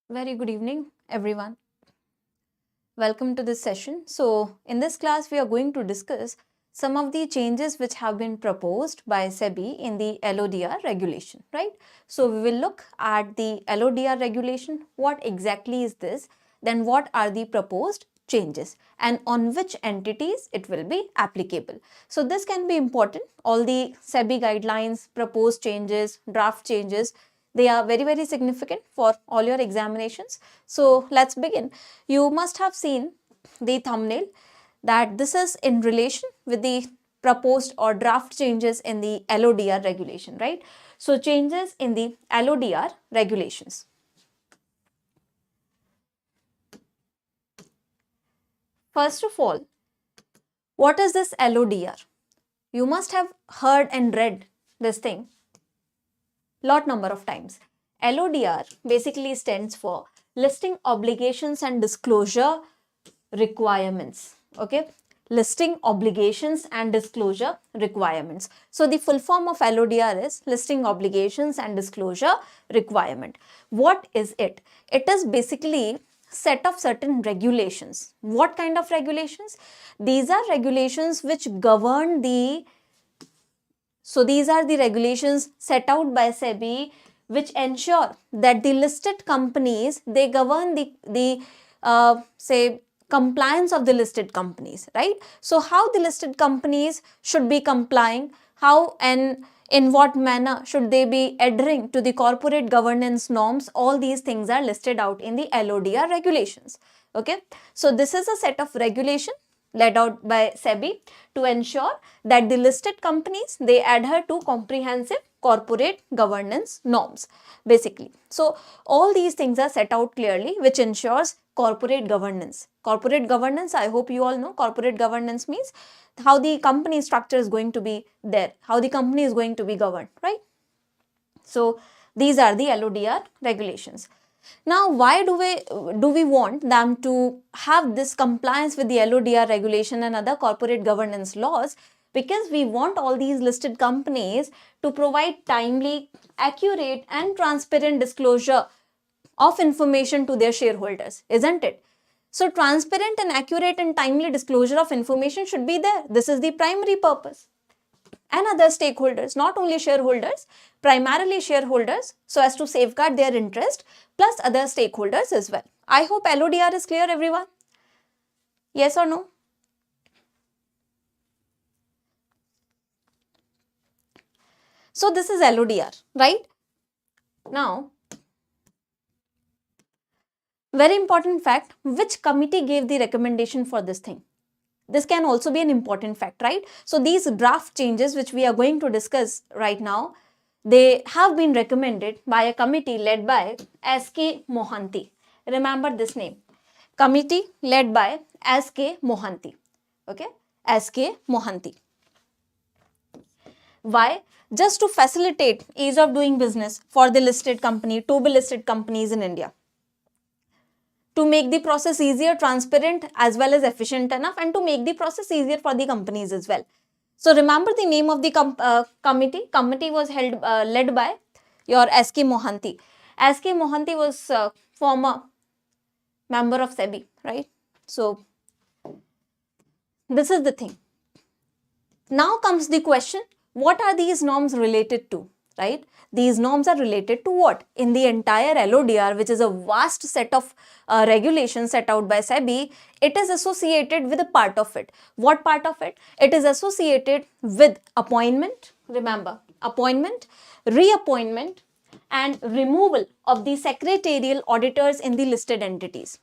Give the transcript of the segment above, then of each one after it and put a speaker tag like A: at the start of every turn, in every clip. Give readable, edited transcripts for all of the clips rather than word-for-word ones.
A: Very good evening, everyone. Welcome to this session. So, in this class, we are going to discuss some of the changes which have been proposed by SEBI in the LODR regulation, right? So, we will look at the LODR regulation. What exactly is this? Then, what are the proposed changes and on which entities it will be applicable. So, this can be important. All the SEBI guidelines, proposed changes, draft changes, they are very significant for all your examinations. So let's begin. You must have seen the thumbnail that this is in relation with the proposed or draft changes in the LODR regulation, right? So changes in the LODR regulations. First of all, what is this LODR? You must have heard and read this thing lot number of times. LODR basically stands for listing obligations and disclosure requirements. Okay, listing obligations and disclosure requirements. So the full form of LODR is listing obligations and disclosure requirement. What is it? It is basically set of certain regulations. What kind of regulations? These are regulations which govern the these are the regulations set out by SEBI which ensure that the listed companies, they govern the say compliance of the listed companies, right? So how the listed companies should be complying, how and in what manner should they be adhering to the corporate governance norms, all these things are listed out in the LODR regulations. Okay, so this is a set of regulation led out by SEBI to ensure that the listed companies, they adhere to comprehensive corporate governance norms basically. So all these things are set out clearly which ensures corporate governance. Corporate governance, I hope you all know, corporate governance means how the company structure is going to be there, how the company is going to be governed, right? So these are the LODR regulations. Now, why do we want them to have this compliance with the LODR regulation and other corporate governance laws? Because we want all these listed companies to provide timely, accurate and transparent disclosure of information to their shareholders, isn't it? So transparent and accurate and timely disclosure of information should be there. This is the primary purpose. And other stakeholders, not only shareholders, primarily shareholders, so as to safeguard their interest, plus other stakeholders as well. I hope LODR is clear, everyone. Yes or no? So this is LODR, right? Now, very important fact, which committee gave the recommendation for this thing? This can also be an important fact, right? So these draft changes which we are going to discuss right now, they have been recommended by a committee led by S.K. Mohanty. Remember this name. Committee led by S.K. Mohanty. Okay? S.K. Mohanty. Why? Just to facilitate ease of doing business for the listed company, to be listed companies in India. To make the process easier, transparent as well as efficient enough, and to make the process easier for the companies as well. So remember the name of the committee. Committee was led by your S.K. Mohanty. S.K. Mohanty was former member of SEBI, right? So this is the thing. Now comes the question, what are these norms related to, right? These norms are related to what? In the entire LODR, which is a vast set of regulations set out by SEBI, it is associated with a part of it. What part of it? It is associated with appointment, remember, appointment, reappointment and removal of the secretarial auditors in the listed entities.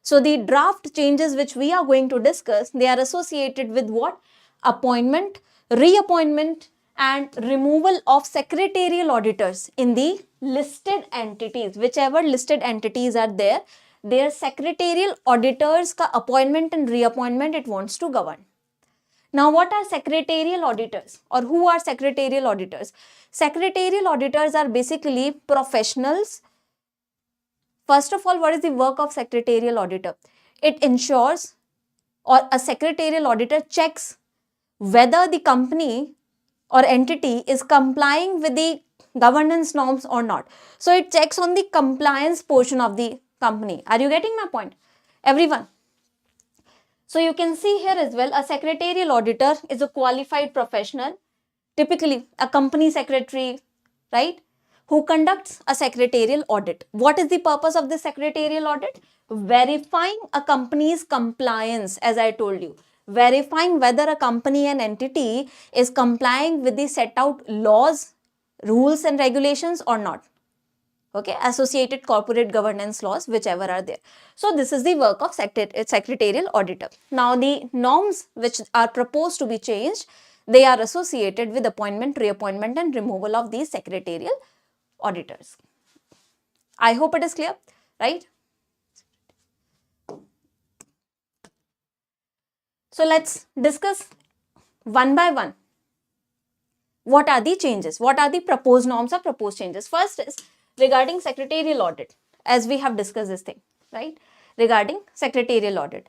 A: So the draft changes which we are going to discuss, they are associated with what? Appointment, reappointment and removal of secretarial auditors in the listed entities. Whichever listed entities are there, their secretarial auditors ka appointment and reappointment it wants to govern. Now, what are secretarial auditors or who are secretarial auditors? Secretarial auditors are basically professionals. First of all, what is the work of secretarial auditor? It ensures, or a secretarial auditor checks whether the company or entity is complying with the governance norms or not. So it checks on the compliance portion of the company. Are you getting my point, everyone? So you can see here as well, a secretarial auditor is a qualified professional, typically a company secretary, right, who conducts a secretarial audit. What is the purpose of the secretarial audit? Verifying a company's compliance, as I told you. Verifying whether a company and entity is complying with the set out laws, rules and regulations or not. Okay, associated corporate governance laws, whichever are there. So this is the work of secretarial auditor. Now the norms which are proposed to be changed, they are associated with appointment, reappointment and removal of these secretarial auditors. I hope it is clear, right? So let's discuss one by one. What are the changes? What are the proposed norms or proposed changes? First is regarding secretarial audit, as we have discussed this thing, right? Regarding secretarial audit.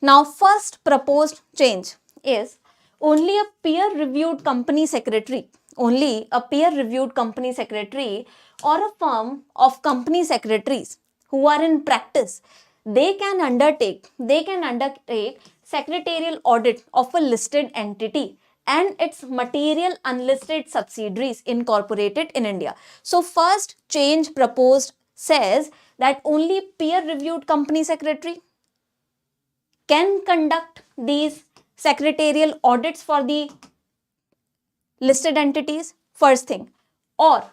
A: Now, first proposed change is only a peer-reviewed company secretary, only a peer-reviewed company secretary or a firm of company secretaries who are in practice, they can undertake secretarial audit of a listed entity and its material unlisted subsidiaries incorporated in India. So first change proposed says that only peer-reviewed company secretary can conduct these secretarial audits for the listed entities, first thing, or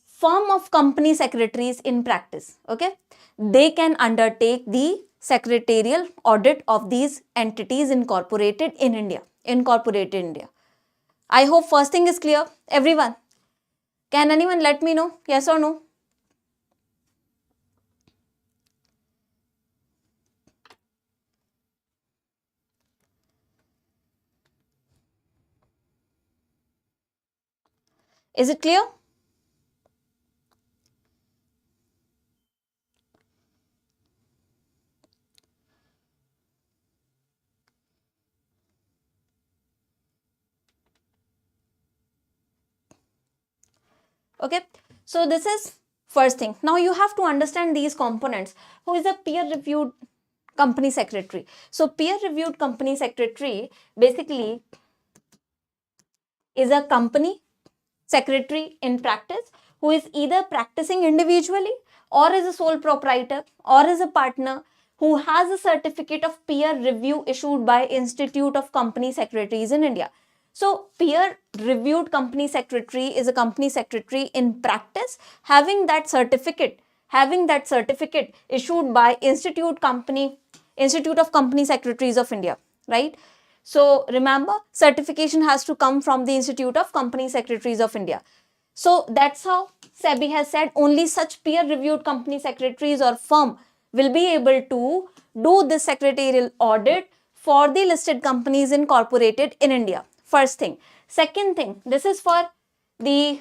A: firm of company secretaries in practice, okay, they can undertake the secretarial audit of these entities incorporated in India. I hope first thing is clear, everyone. Can anyone let me know, yes or no? Is it clear? Okay, so this is first thing. Now you have to understand these components. Who is a peer-reviewed company secretary? So peer-reviewed company secretary basically is a company secretary in practice who is either practicing individually or is a sole proprietor or is a partner who has a certificate of peer review issued by Institute of Company Secretaries in India. So peer reviewed company secretary is a company secretary in practice having that certificate issued by Institute of Company Secretaries of India, right? So remember, certification has to come from the Institute of Company Secretaries of India. So that's how SEBI has said only such peer-reviewed company secretaries or firm will be able to do this secretarial audit for the listed companies incorporated in India. First thing. Second thing, this is for the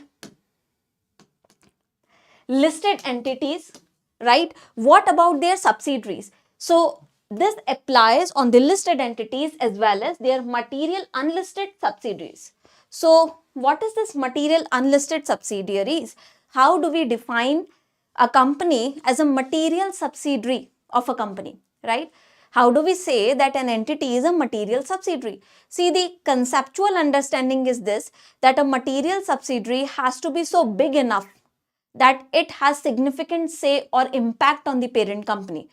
A: listed entities, right? What about their subsidiaries? So this applies on the listed entities as well as their material unlisted subsidiaries. So what is this material unlisted subsidiaries? How do we define a company as a material subsidiary of a company, right? How do we say that an entity is a material subsidiary? See, the conceptual understanding is this, that a material subsidiary has to be so big enough that it has significant say or impact on the parent company.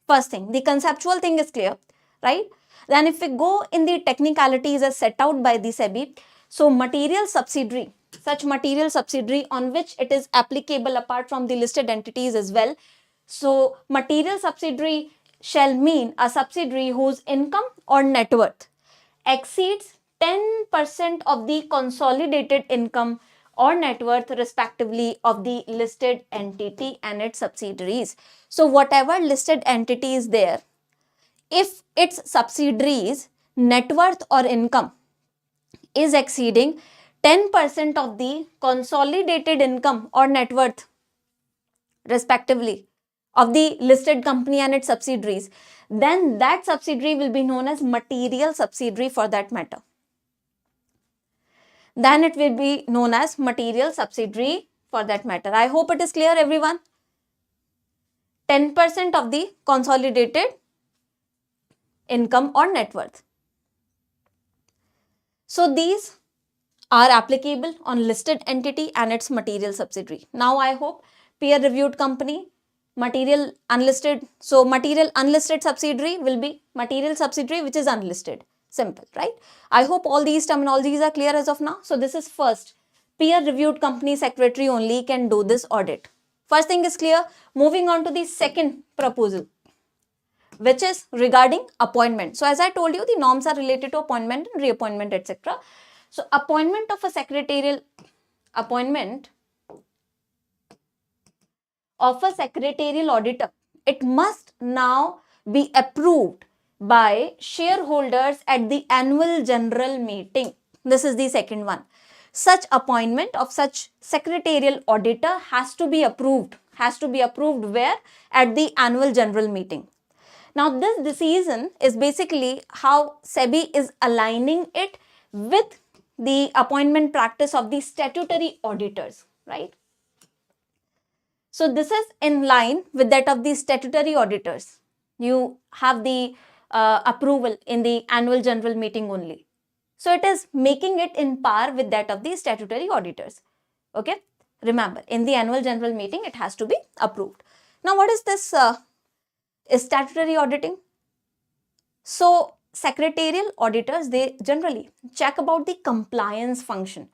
A: First thing, the conceptual thing is clear, right? Then if we go in the technicalities as set out by the SEBI, so material subsidiary, such material subsidiary on which it is applicable apart from the listed entities as well. So material subsidiary shall mean a subsidiary whose income or net worth exceeds 10% of the consolidated income or net worth respectively of the listed entity and its subsidiaries. So whatever listed entity is there, if its subsidiaries net worth or income is exceeding 10% of the consolidated income or net worth respectively of the listed company and its subsidiaries, then that subsidiary will be known as material subsidiary for that matter. Then it will be known as material subsidiary for that matter. I hope it is clear, everyone. 10% of the consolidated income or net worth. So these are applicable on listed entity and its material subsidiary. Now I hope peer reviewed company, material unlisted. So material unlisted subsidiary will be material subsidiary which is unlisted. Simple, right? I hope all these terminologies are clear as of now. So this is first. Peer reviewed company secretary only can do this audit. First thing is clear. Moving on to the second proposal, which is regarding appointment. So as I told you, the norms are related to appointment and reappointment, etc. So appointment of a secretarial auditor, it must now be approved by shareholders at the annual general meeting. This is the second one. Such appointment of such secretarial auditor has to be approved. Where? At the annual general meeting. Now this decision is basically how SEBI is aligning it with the appointment practice of the statutory auditors, right? So this is in line with that of the statutory auditors. You have the approval in the annual general meeting only. So it is making it in par with that of the statutory auditors. Okay. Remember, in the annual general meeting, it has to be approved. Now, what is this statutory auditing? So secretarial auditors, they generally check about the compliance function,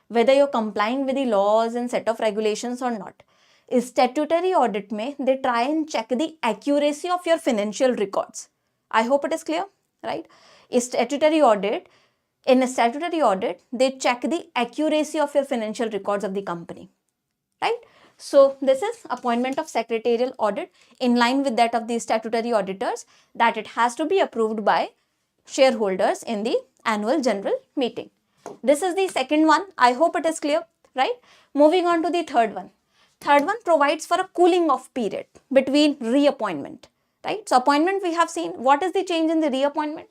A: whether you're complying with the laws and set of regulations or not. Is statutory audit mein they try and check the accuracy of your financial records. I hope it is clear, right? In a statutory audit, they check the accuracy of your financial records of the company, right? So this is appointment of secretarial audit in line with that of the statutory auditors, that it has to be approved by shareholders in the annual general meeting. This is the second one. I hope it is clear, right? Moving on to the third one. Third one provides for a cooling off period between reappointment, right? So appointment we have seen. What is the change in the reappointment?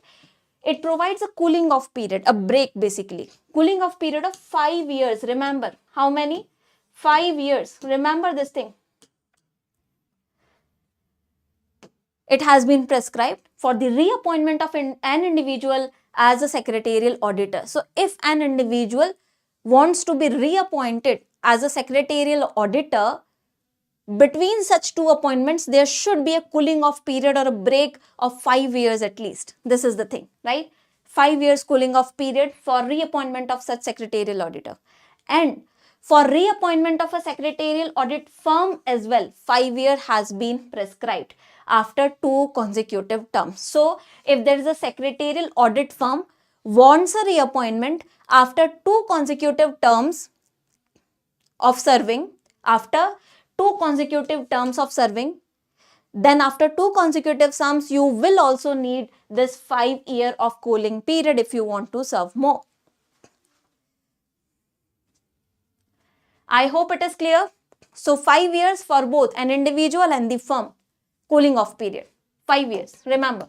A: It provides a cooling off period, a break basically. Cooling off period of 5 years. Remember, how many? 5 years. Remember this thing. It has been prescribed for the reappointment of an individual as a secretarial auditor. So if an individual wants to be reappointed as a secretarial auditor, between such two appointments, there should be a cooling off period or a break of 5 years at least. This is the thing, right? 5 years cooling off period for reappointment of such secretarial auditor. And for reappointment of a secretarial audit firm as well, 5 years has been prescribed after 2 consecutive terms. So if there is a secretarial audit firm wants a reappointment after 2 consecutive terms of serving, then after 2 consecutive terms, you will also need this 5 year of cooling period if you want to serve more. I hope it is clear. So 5 years for both an individual and the firm, cooling off period, 5 years. Remember.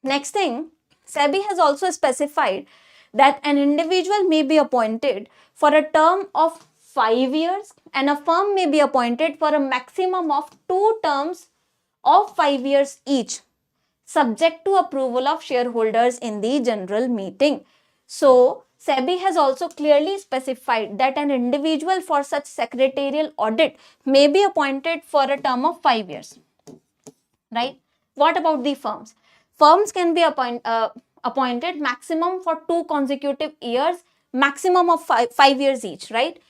A: Next thing, SEBI has also specified that an individual may be appointed for a term of 5 years and a firm may be appointed for a maximum of 2 terms of 5 years each, subject to approval of shareholders in the general meeting. So SEBI has also clearly specified that an individual for such secretarial audit may be appointed for a term of 5 years, right? What about the firms? Firms can be appointed maximum for 2 consecutive years, maximum of 5 years each, right?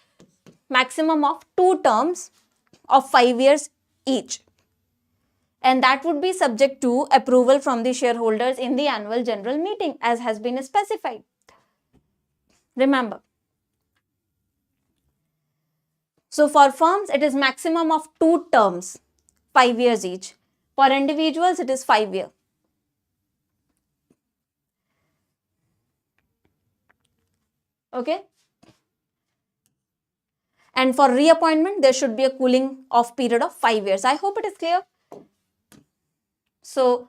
A: Maximum of 2 terms of 5 years each. And that would be subject to approval from the shareholders in the annual general meeting as has been specified. Remember. So for firms, it is maximum of 2 terms, 5 years each. For individuals, it is 5 years. Okay. And for reappointment, there should be a cooling off period of 5 years. I hope it is clear. So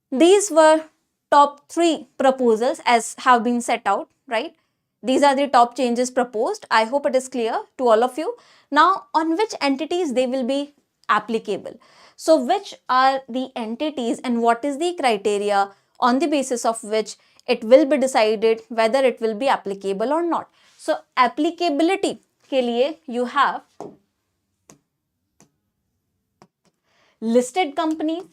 A: these were top 3 proposals as have been set out, right? These are the top changes proposed. I hope it is clear to all of you. Now, on which entities they will be applicable. So which are the entities and what is the criteria on the basis of which it will be decided whether it will be applicable or not. So applicability के लिए you have listed companies.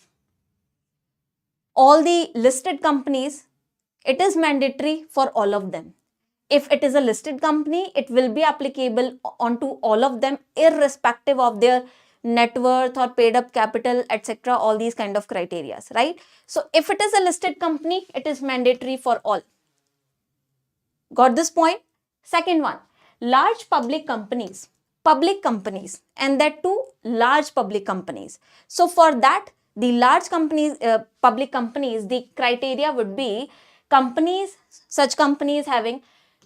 A: All the listed companies, it is mandatory for all of them. If it is a listed company, it will be applicable onto all of them irrespective of their net worth or paid up capital, etc. All these kind of criteria, right? So if it is a listed company, it is mandatory for all. Got this point? Second one, large public companies, and that too large public companies. So for that, the large companies, public companies, the criteria would be such companies having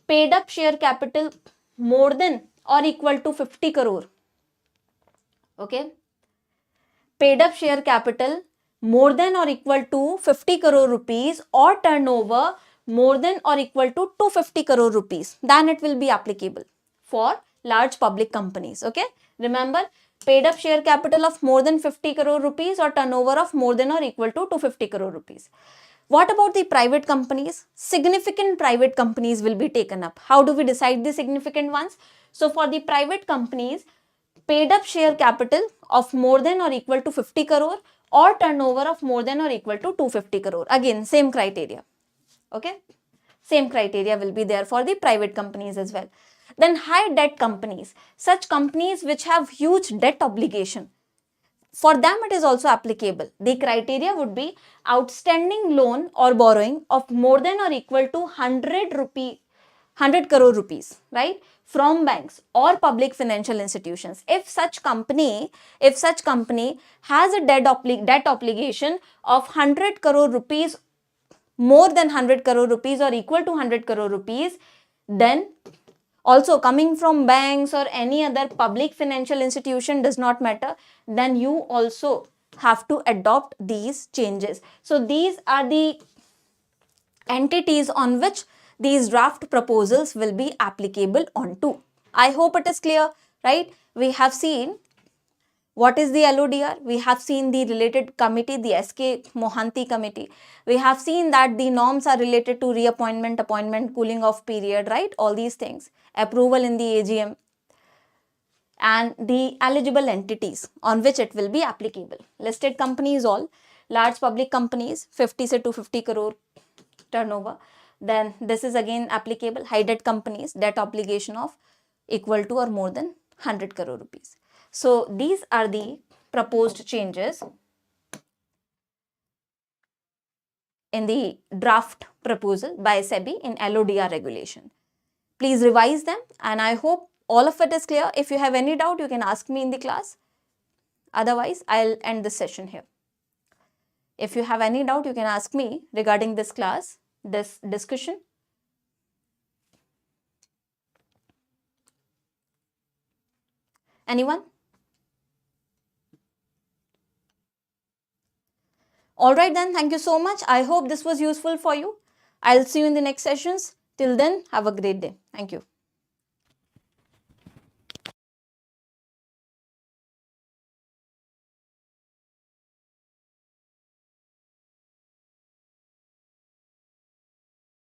A: paid up share capital more than or equal to 50 crore. Okay. Paid up share capital more than or equal to 50 crore rupees or turnover more than or equal to 250 crore rupees. Then it will be applicable for large public companies. Okay. Remember, paid up share capital of more than 50 crore rupees or turnover of more than or equal to 250 crore rupees. What about the private companies? Significant private companies will be taken up. How do we decide the significant ones? So for the private companies, paid up share capital of more than or equal to 50 crore or turnover of more than or equal to 250 crore. Again, same criteria. Okay. Same criteria will be there for the private companies as well. Then high debt companies, such companies which have huge debt obligation. For them, it is also applicable. The criteria would be outstanding loan or borrowing of more than or equal to 100 crore rupees, right? From banks or public financial institutions. If such company has a debt obligation of 100 crore rupees, more than 100 crore rupees or equal to 100 crore rupees, then also coming from banks or any other public financial institution, does not matter, then you also have to adopt these changes. So these are the entities on which these draft proposals will be applicable onto. I hope it is clear, right? We have seen what is the LODR? We have seen the related committee, the SK Mohanty committee. We have seen that the norms are related to reappointment, appointment, cooling off period, right? All these things. Approval in the AGM. And the eligible entities on which it will be applicable. Listed companies all. Large public companies, 50 to 250 crore turnover. Then this is again applicable. High debt companies, debt obligation of equal to or more than 100 crore rupees. So these are the proposed changes in the draft proposal by SEBI in LODR regulation. Please revise them and I hope all of it is clear. If you have any doubt, you can ask me in the class. Otherwise, I'll end this session here. If you have any doubt, you can ask me regarding this class, this discussion. Anyone? Alright then, thank you so much. I hope this was useful for you. I'll see you in the next sessions. Till then, have a great day. Thank you.